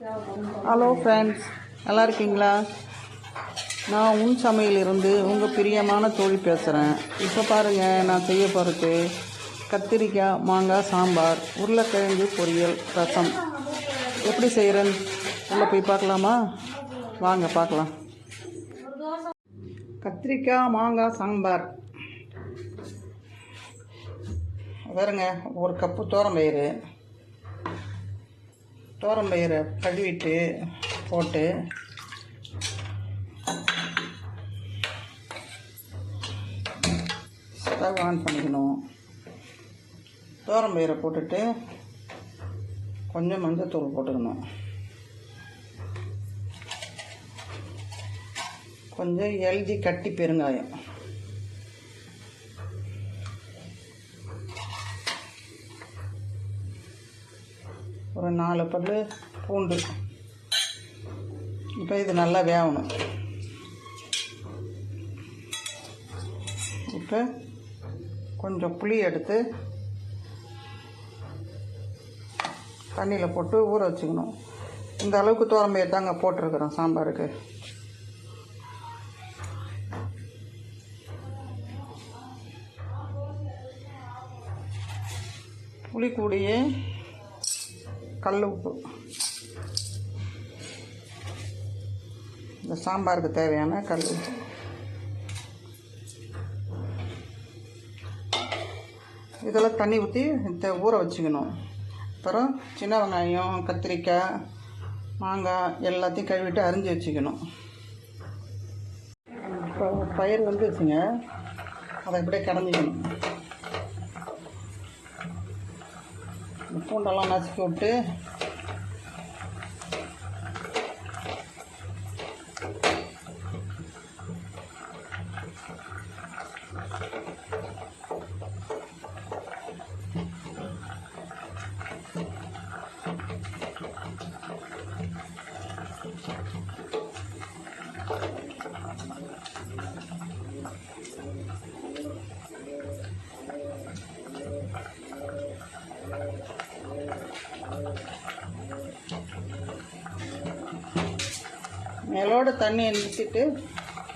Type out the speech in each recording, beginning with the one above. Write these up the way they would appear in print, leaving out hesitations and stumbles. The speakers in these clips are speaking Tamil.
ஹலோ ஃப்ரெண்ட்ஸ், நல்லா இருக்கீங்களா? நான் உன் சமையலிருந்து உங்கள் பிரியமான தோழி பேசுகிறேன். இப்போ பாருங்கள், நான் செய்ய போகிறது கத்திரிக்காய் மாங்காய் சாம்பார், உருளைக்கிழங்கு பொரியல், ரசம். எப்படி செய்கிறேன்னு உள்ளே போய் பார்க்கலாமா? வாங்க பார்க்கலாம். கத்திரிக்காய் மாங்காய் சாம்பார் பாருங்க. ஒரு கப்பு தோரம்பயிரை கழுவிட்டு போட்டு ஸ்டவ் ஆன் பண்ணிக்கணும். தோரம்பயிரை போட்டுட்டு கொஞ்சம் மஞ்சத்தூள் போட்டுக்கணும். கொஞ்சம் எல்ஜி கட்டி பெருங்காயம், ஒரு 4 பல்லு பூண்டு. இப்போ இது நல்லா வேகணும். இப்போ கொஞ்சம் புளி எடுத்து தண்ணியில் போட்டு ஊற வச்சுக்கணும். இந்த அளவுக்கு தோரம்பயிறு தாங்க போட்டிருக்கிறோம் சாம்பாருக்கு. புளி கூடியே கல் உப்பு, இந்த சாம்பாருக்கு தேவையான கல் உப்பு. இதெல்லாம் தண்ணி ஊற்றி ஊற வச்சுக்கணும். அப்புறம் சின்ன வெங்காயம், கத்திரிக்காய், மாங்காய் எல்லாத்தையும் கழுவிட்டு அரிஞ்சு வச்சுக்கணும். இப்போ பயிர் வந்துச்சுங்க, அதை இப்படியே கடைஞ்சிக்கணும். பூண்டெல்லாம் நசுக்கி விட்டு மேலோட தண்ணியை நிறுத்திட்டு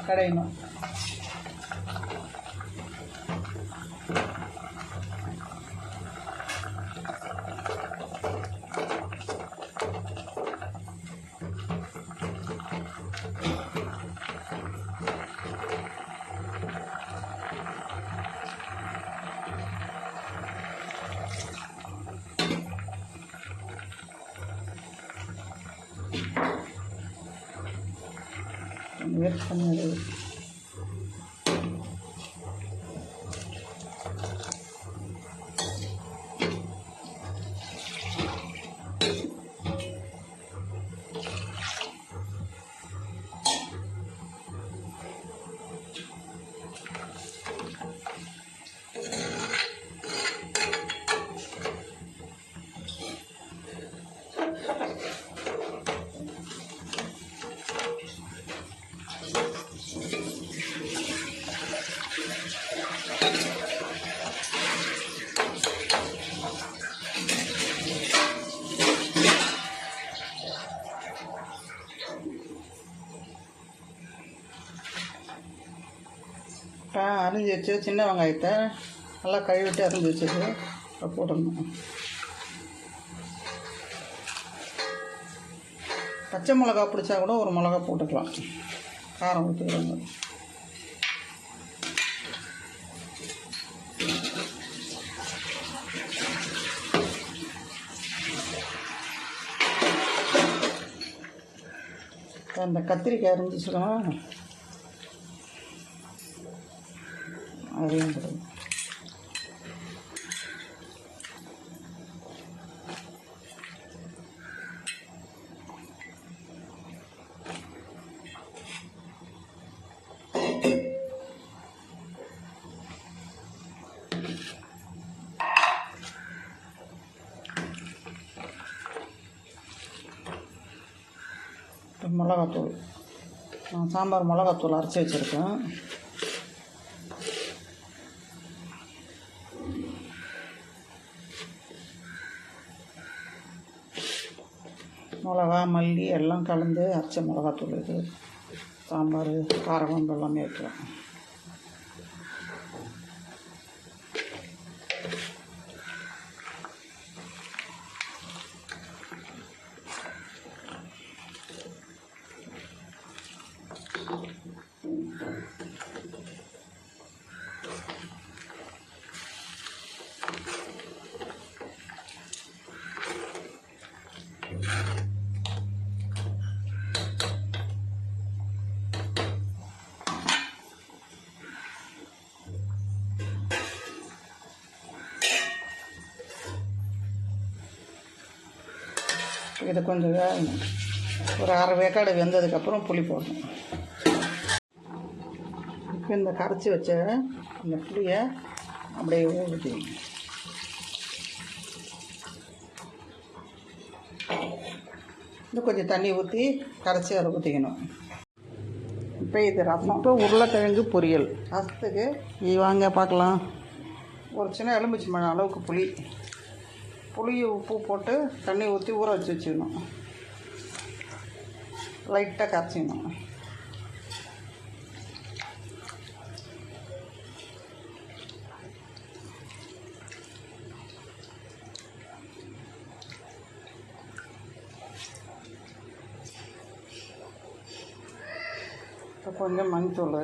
கடையணும். வேஸ்ட் பண்ணது அரிஞ்சு வச்சு சின்ன வெங்காயத்தை நல்லா கழுவிட்டு அரிஞ்சு வச்சுட்டு போடணும். பச்சை மிளகா பிடிச்சா கூட ஒரு மிளகா போட்டுக்கலாம், காரம் ஊற்றிக்கிறாங்க. அந்த கத்திரிக்காய் அரிஞ்சிச்சுக்கலாம், அதையும் போடுங்க. மிளகாத்தூள், நான் சாம்பார் மிளகாத்தூள் அரைச்சி வச்சுருக்கேன். மிளகா மல்லி எல்லாம் கலந்து அரைச்ச மிளகாத்தூள் இது. சாம்பார் காரக்குழம்பு எல்லாமே வைக்கிறேன். இதை கொஞ்சம் வேகணும். ஒரு அரை வேக்காடு வெந்ததுக்கப்புறம் புளி போடணும். இப்போ இந்த கரைச்சி வச்ச இந்த புளியை அப்படியே ஊற்றிக்கணும். இன்னும் கொஞ்சம் தண்ணி ஊற்றி கரைச்சி அதை ஊற்றிக்கணும். இப்போ இது ரசம். இப்போ உருளைக்கிழங்கு பொரியல் ரசத்துக்கு வாங்க பார்க்கலாம். ஒரு சின்ன எலுமிச்சை மழை அளவுக்கு புளி உப்பு போட்டு தண்ணி ஊற்றி ஊற வச்சுக்கணும். லைட்டாக கரைச்சிக்கணும். இப்போ கொஞ்சம் மஞ்சள்,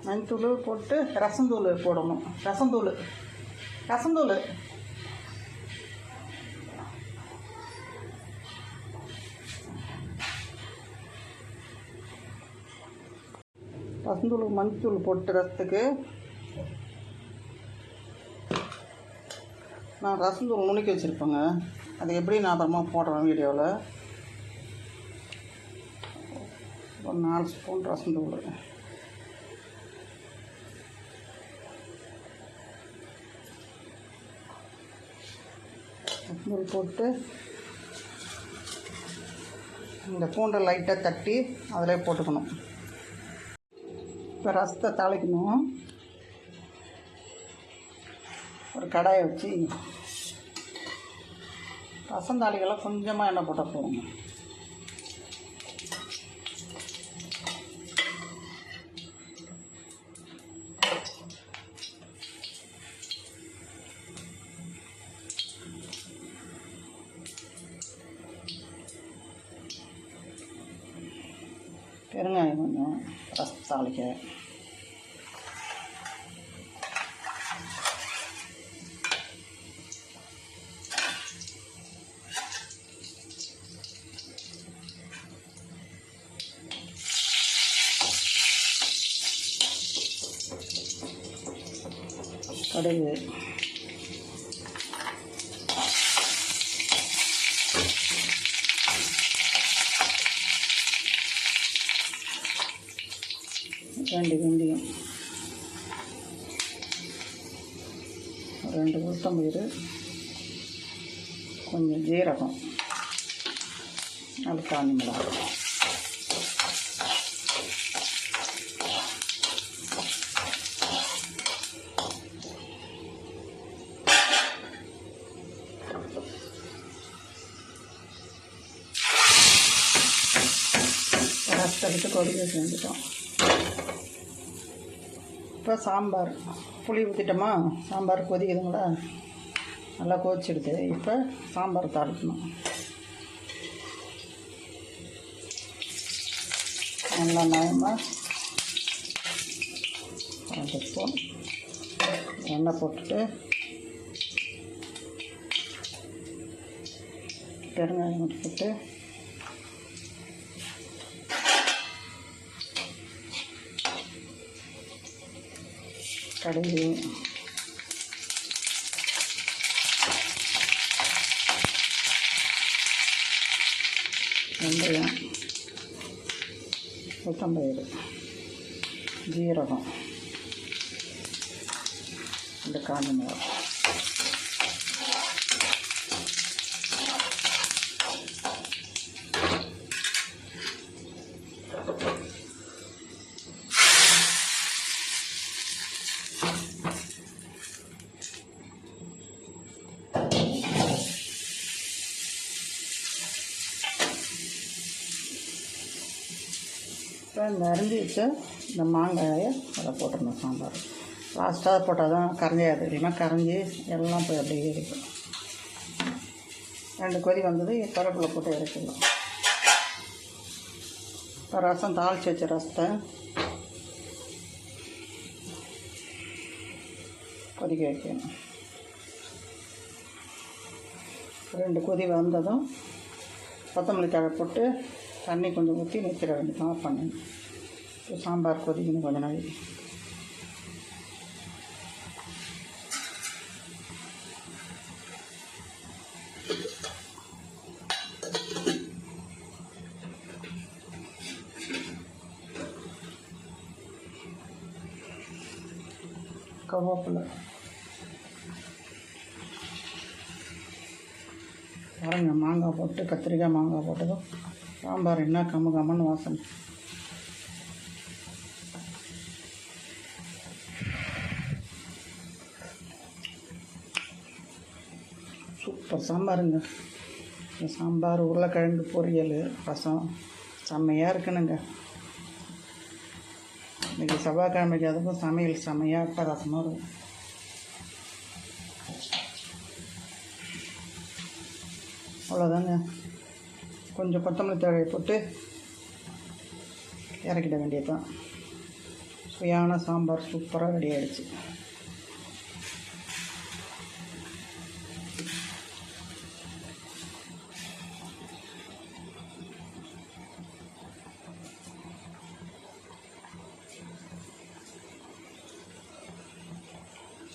மஞ்சத்தூள் போட்டு ரசந்தூள் போடணும். ரசந்தூள் ரசந்தூள் மஞ்சத்தூள் போட்டு ரசத்துக்கு நான் ரசந்தூள் நுணுக்கி வச்சுருப்பேங்க. அது எப்படி நான் அப்புறமா போடுறேன் வீடியோவில். ஒரு 4 ஸ்பூன் ரசந்தூள், ரசந்தூள் போட்டு இந்த பூண்டை லைட்டாக தட்டி அதில் போட்டுக்கணும். இப்போ ரசத்தை தாளிக்கணும். ஒரு கடாயை வச்சு ரசம் தாளிக்கெல்லாம் கொஞ்சமாக எண்ணெய் போட்டால் போடுங்க. பெருங்காயம் கொஞ்சம் ரசம் தாளிக்க. கடுகு, ரெண்டு வெந்தயம், 2 உளுத்தம்பயிறு, கொஞ்சம் ஜீரகம், 4 காஞ்ச மிளகாய், ரசத்துக்கு கொதிக்க செஞ்சுட்டோம். இப்போ சாம்பார் புளி ஊற்றிட்டோமா, சாம்பார் கொதிக்குதுங்களா, நல்லா கொதிச்சிடுது. இப்போ சாம்பார் தாளிக்கணும். நல்லா நயமாக 2 ஸ்பூன் எண்ணெய் போட்டுட்டு பெருங்காயம் போட்டு கடுகு, வெந்தயம், உளுத்தம்பயிறு, ஜீரகம், 2 காஞ்ச மிளகாய், இப்போ இந்த அரிஞ்சு வச்ச இந்த மாங்காயை அதை போட்டுடணும் சாம்பார். லாஸ்ட்டாக போட்டால் தான் கரைஞ்சாது, இல்லைன்னா கரைஞ்சி எல்லாம் போய் அப்படியே இருக்கும். 2 கொதி வந்தது, கருவேப்பிலை போட்டு இறக்கிடலாம். இப்போ ரசம் தாளித்து வச்ச ரசத்தை கொதிக்க வைக்கணும். 2 கொதி வந்ததும் கொத்தமல்லி தழை போட்டு தண்ணி கொஞ்சம் ஊற்றி நிற்கிற வேண்டியதான், ஆஃப் பண்ணணும். இப்போ சாம்பார் கொதிக்கணும் கொஞ்ச நாள். கருவேப்பிலை பாருங்க, மாங்காய் போட்டு கத்திரிக்காய் மாங்காய் போட்டதும் சாம்பார் என்ன கம்மன்னு வாசனை. சூப்பர் சாம்பாருங்க. இந்த சாம்பார், உருளைக்கிழங்கு பொரியல், ரசம் செம்மையாக இருக்குனுங்க. இன்றைக்கி செவ்வாய்க்கிழமைக்கு அதுக்கும் சமையல் செம்மையாக அட்டகாசமாக இருக்கும். அவ்வளோதாங்க. கொஞ்சம் கொத்தமல்லி தழை போட்டு இறக்கிட வேண்டியது தான். சுவையான சாம்பார் சூப்பராக ரெடி ஆகிடுச்சு.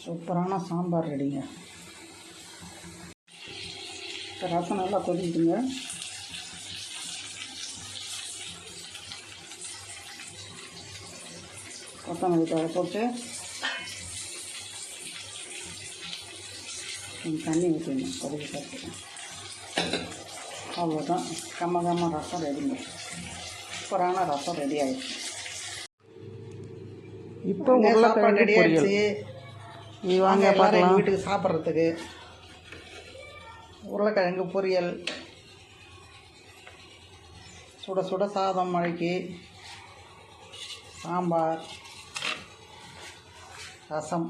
சூப்பரான சாம்பார் ரெடிங்க. இப்போ ரசம் நல்லா கொதிக்குதுங்க. கொத்தமல்லி தழை போட்டு தண்ணி ஊற்றிடணும் கொதிக்க பார்த்து. அவ்வளோதான், கம்ம ரசம் ரெடிங்க. சூப்பரான ரசம் ரெடி ஆகிடுச்சு. இப்போ சாப்பாடு ரெடி ஆகிடுச்சு. வாங்க எல்லோரும் வீட்டுக்கு சாப்பிட்றதுக்கு. உருளைக்கிழங்கு பொரியல், சுட சுட சாதம் மழைக்கு, சாம்பார், ரசம்.